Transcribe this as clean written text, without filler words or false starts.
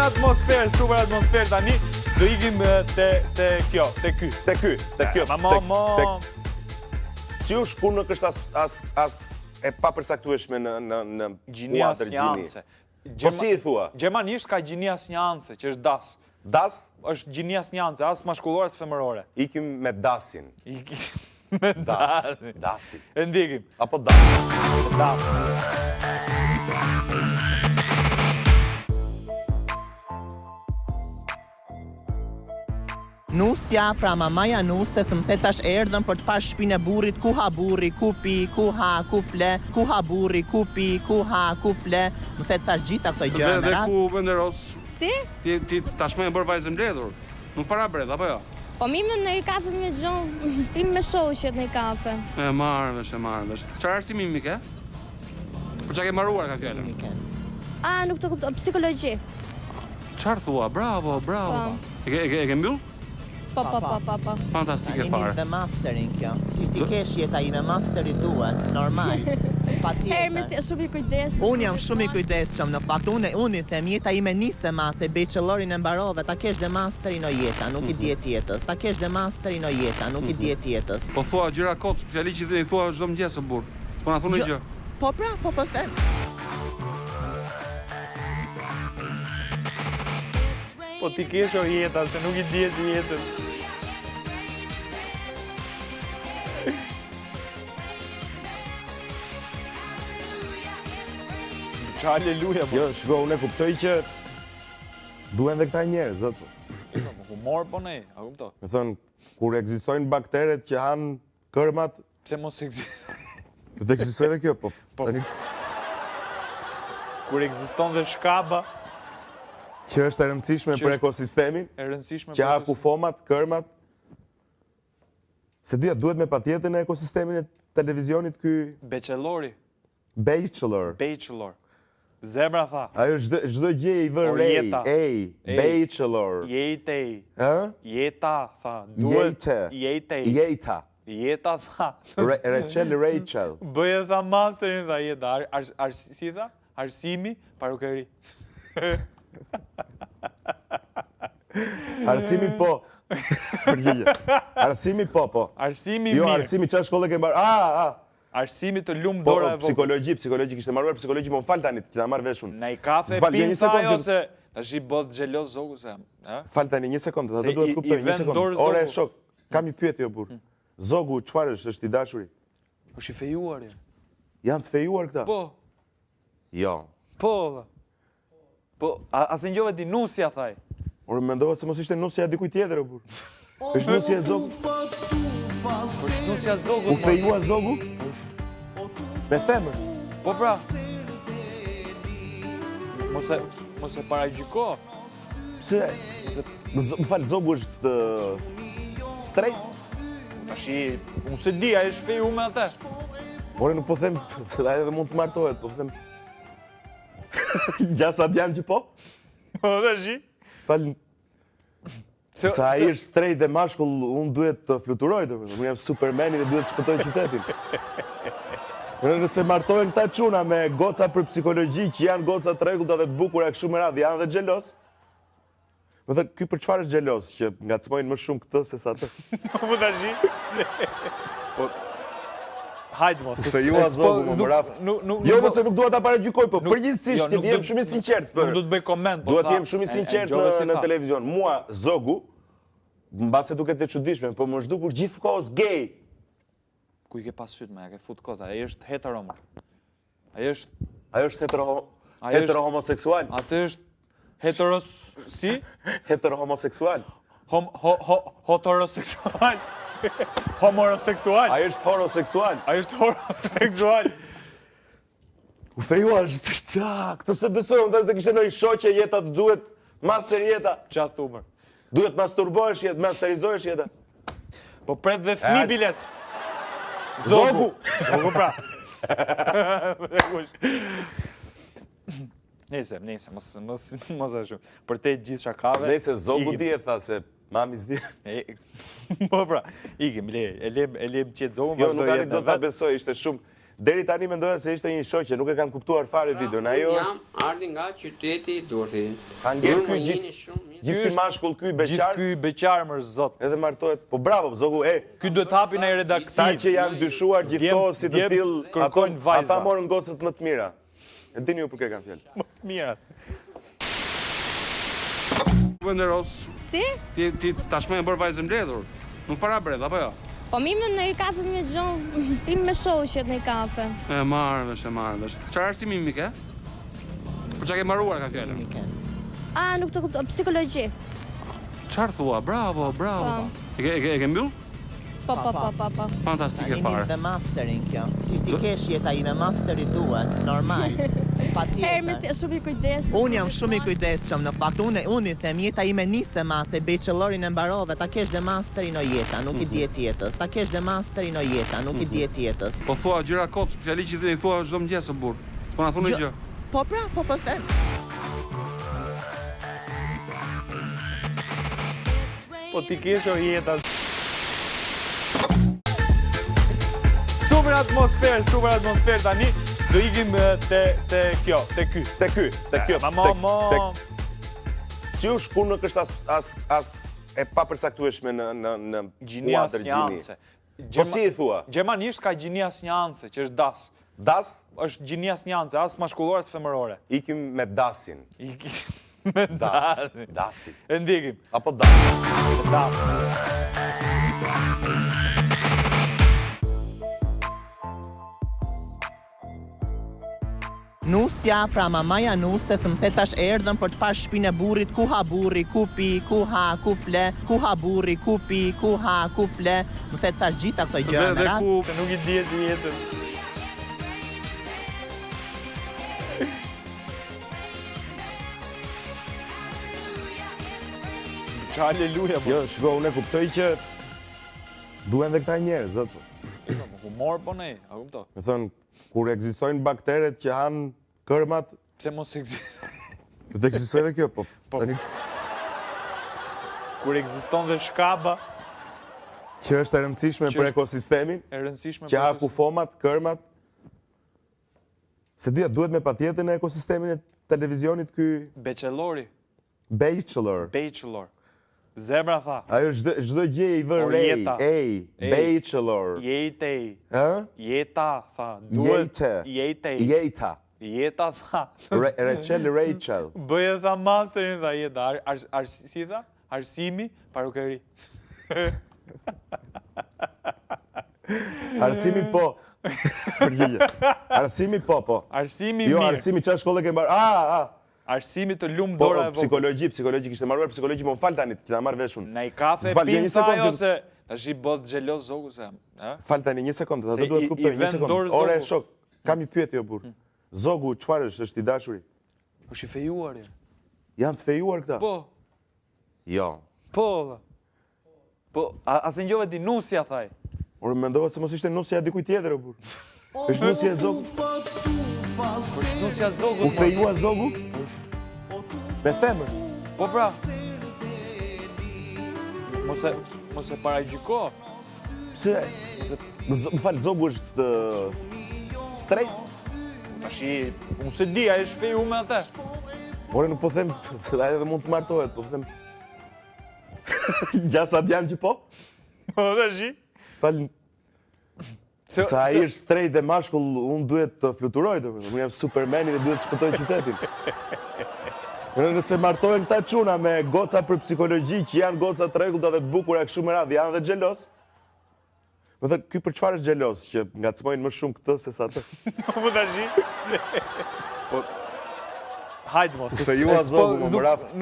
super atmosferë tani. Do ikim te kjo, te ky. Te kjo. Si u shku nuk është as e papërcaktueshme në Gjinia kuadër sjanse. Po si i thua? Gjermanisht ka gjinia sjanse, që është das. Das? Është gjinia sjanse, as maskullore as femërore. Ikim me dasin. Me dasin. Dasi. E ndikim. Apo das. Das. Nusja, pra mamaja nusës, më the tash erdhën për të parë shtëpinë e burrit, ku ha burri, ku pi, ku ha, ku fle, ku ha burri, ku pi, ku ha, ku fle. Më the tash gjitha këto gjëra me Dhe radhë. ku venderos? Si? Ti tashmë e bër vajzën mbledhur. Nuk para bredh apo jo? Po mi me në i kafe me gjonë, ti me shoqet në i kafe. E marrësh. Çfarë arsimi mi ke? Për çka ke marruar ka fjalën? A, nuk të kuptoj, psikologji. Çfarë thua? Bravo. E ke mbyll? Po. Fantastike Tani fare. nis dhe masterin kjo. Ti kesh jeta ime, masteri duhet, normal. Hermes, Patjetër. e shumë i kujdesshëm. Unë jam shumë i kujdesshëm në fakt. Unë i them jeta ime nisë master, bachelorin e mbarove, ta kesh dhe masterin o jeta, nuk i diet jetës. Ta kesh dhe masterin o jeta, nuk i diet jetës. Po thua gjëra kot, fjali që i thua çdo mëngjes o burr. Po na thonë gjë. Po pra, po them. Po ti kesh o jeta, se nuk i diet jetës. Qa aleluja, po. Jo, shko, unë e kuptoj që duhen dhe këta njerëz, zot. Humor po ne, a kupto? Me thënë, kur ekzistojnë bakteret që hanë kërmat, Pse mos ekziston? do të ekzistojë dhe kjo, po. Tani, Kur ekziston dhe shkaba, që është e rëndësishme Që për është- ekosistemin, e rëndësishme që ha kufomat, kërmat. Se duhet me patjetën e ekosistemin e televizionit ky Beqellori, bachelor. Zebra tha, Ajo çdo gjë i vë Orieta. ej, bachelor. jetej, Ë? jeta tha, duhet, Jeta. jeta tha, Rachel. bëje tha masterin tha jeta, si tha, arsimi, parukeri. Arsimi po. Përgjigje. Arsimi po. Arsimi Jo, mirë, arsimi çfarë shkolle ke mbar? arsimi të lumë Po, dora e vogël. psikologji kishte marruar psikologji, më fal tani, që ta marr vesh unë. Në i kafe Val, pin një tha sekondë, ose tash i bot xheloz zogu se, ha? Fal tani një sekondë, Se atë duhet i kuptoj, një vend dorë sekondë. Ore Zogu. shok, kam një pyetje o burr. Zogu çfarë është i dashuri? Është i fejuar ja. Janë të fejuar këta? Po, Jo. po. Po, asë njove di nusja thaj. Ore mendova se mos ishte nusja e dikujt tjetër o burr. Është nusja e Zogut. Është nusja zogut. U fejua Zogu? Me femër. Po pra. Mos e paragjiko. Pse? Më fal, Zogu është straight? Tashi, unë se di, a është feju me atë. Ore nuk po them, se da edhe mund të martohet, po them. Gjasa djam që po? Po tashi. Fal, sa ai është straight dhe mashkull, unë duhet të fluturoj, unë jam Supermani dhe duhet të shpëtoj qytetin. Nëse martohen këta çuna me goca për psikologji që janë goca të rregullta dhe të bukura kështu me radhë, janë dhe xhelos. Më thënë, ky për çfarë është xhelos, që ngacmojnë më shumë këtë se sa atë? Po tashi. Po, hajde mos. Fejua Zogu më raft. Jo, nëse nuk dua ta paragjykoj, po përgjithsisht të jem shumë i sinqert. Nuk do të bëj koment, po. Dua të jem shumë i sinqert në televizion. Mua Zogu, mbase duket e çuditshme, po më zhdukur gjithkohës gay. Ku i ke pas syt me, ja ke fut kota, ai është hetero më. Ai është Hetero-homoseksual. Atë është si? Hetero-homoseksual. Heteroseksual. Homoroseksual. Ai është horoseksual. Ai është horoseksual. U fejua është këtë se besoj, unë dhe se kishte ndonjë shoqe jeta të duhet master jeta. Qa thumër? Duhet masturbohesh jeta, masterizohesh jeta. Po pret dhe fnibiles. Zogu pra. Nese, mos ashtu. Për te gjithë shakave. Nese, Zogu di e tha se mami s'di. Po pra, ikim, e lem qetë Zogu, Jo, nuk do ta besoj, ishte shumë. deri tani mendoja se ishte një shoqe, nuk e kanë kuptuar fare videon. Ajo është Jam ardhi nga qyteti i Durrësit. Ka ngel Ju ky më gjithë- njihni shumë mirë. gjithë ky mashkull, ky Gjithë beqar, ky beqar më zot. edhe martohet. Po bravo, zogu, Ky duhet hapi në redaktiv. Sa që janë dyshuar gjithkohë si të djem tillë, ato kërkojnë vajza. ata morën gocët më të mira. E dini ju për kë kanë fjalë. Mira. Venderos, Si? ti tashmë e bërë vajzë mbledhur. Nuk para bredh, apo jo? Po mi më në kafe me gjonë, tim me shoqet në kafe. E marrësh. Çfarë arsimi mi ke? Për çka ke marruar ka fjalën? A, nuk të kuptoj, psikologji. Çfarë thua? Bravo. E ke mbyll? Po. Fantastike Tani fare. nis dhe masterin kjo. Ti kesh jeta ime, masteri duhet, normal. Hermes Patjetër. e shumë i kujdesshëm. Unë jam shumë i kujdesshëm në fakt. Unë i them jeta ime nisë master, bachelorin e mbarove, ta kesh dhe masterin o jeta, nuk i diet jetës. Ta kesh dhe masterin o jeta, nuk i diet jetës. Po thua gjëra kot, fjali që i thua çdo mëngjes o burr. Po na thunë gjë. Po pra, po them. Po ti kesh o jeta. Super atmosferë tani. Do ikim te kjo, te ky. Te kjo. Mama. Si u shku nuk është as e papërcaktueshme në Gjinia kuadër Snjance. Po si i thua? Gjermanisht ka gjinia Snjance, që është das. Das? Është gjinia Snjance, as maskullore as femërore. Ikim me dasin. Me Das. das. Dasi. E ndikim. Apo das. Das. Nusja, pra mamaja nusës, më the tash erdhën për të parë shtëpinë e burrit, ku ha burri, ku pi, ku ha, ku fle, ku ha burri, ku pi, ku ha, ku fle. Më the tash gjitha këto gjëra me Dhe radhë. ku Se nuk i dihet jetën. Qa aleluja, po. Jo, shiko, unë e kuptoj që duhen dhe këta njerëz, zot. Humor po ne, a kupto? Me thënë, kur ekzistojnë bakteret që hanë kërmat, Pse mos ekziston? do të ekzistojë edhe kjo, po. Po. Tani, Kur ekziston dhe shkaba, që është e rëndësishme Që për është- ekosistemin, e rëndësishme që ha për kufomat, kërmat. Se dia duhet me patjetër në ekosistemin e televizionit ky Bachelori, bachelor. bachelor. Zemra tha, Ajo çdo gjë i vë O, rej, jeta. ej, bachelor. jetej, Ë? jeta tha, duhet, Jete. jetej, Jeta. jeta tha. Rachel. Bëje tha masterin tha jeta, si tha? Arsimi, parukeri. Arsimi po. Përgjigje. Arsimi po. Arsimi Jo, mirë. arsimi çfarë shkolle ke mbar? Arsimi të lumë Po, dora e vogël. psikologji, kishte marruar psikologji, më fal tani, që ta marr vesh unë. Në i kafe Fal, pin një tha sekondë ajo që- se tash i bot xheloz zogu se, ha? Fal tani një sekondë, Se ato duhet i- të kuptoj i një vend sekondë. dorë Ore zogu. shok, kam një pyetje jo burr. Zogu çfarë është i dashuri? Është i fejuar ja. Janë të fejuar këta? Po, Jo. po. Po, a se ngjove ti nusja thaj. Ore mendova se mos ishte nusja e dikujt tjetër o burr. Është nusja e zogut. Nusja zogut. U mo. fejua zogu? Me femër. Po pra. Mos e paragjyko. Pse? Më fal, zogu është straight? Tashi, unë se di, ai është feju me atë. Ore nuk po them, se ai edhe mund të martohet, po them. Gjasa janë që po? Po tashi. Fal, sa ai është straight dhe mashkull, unë duhet të fluturoj, domethënë. Unë jam Supermani dhe duhet të shpëtoj qytetin. Nëse martohen këta çuna me goca për psikologji që janë goca të rregullta dhe të bukura kështu me radhë, janë dhe xhelos. Më thënë, ky për çfarë është xhelos, që ngacmojnë më shumë këtë se sa atë? Po tashi. Po hajde mos. Fejua zogu, më raft.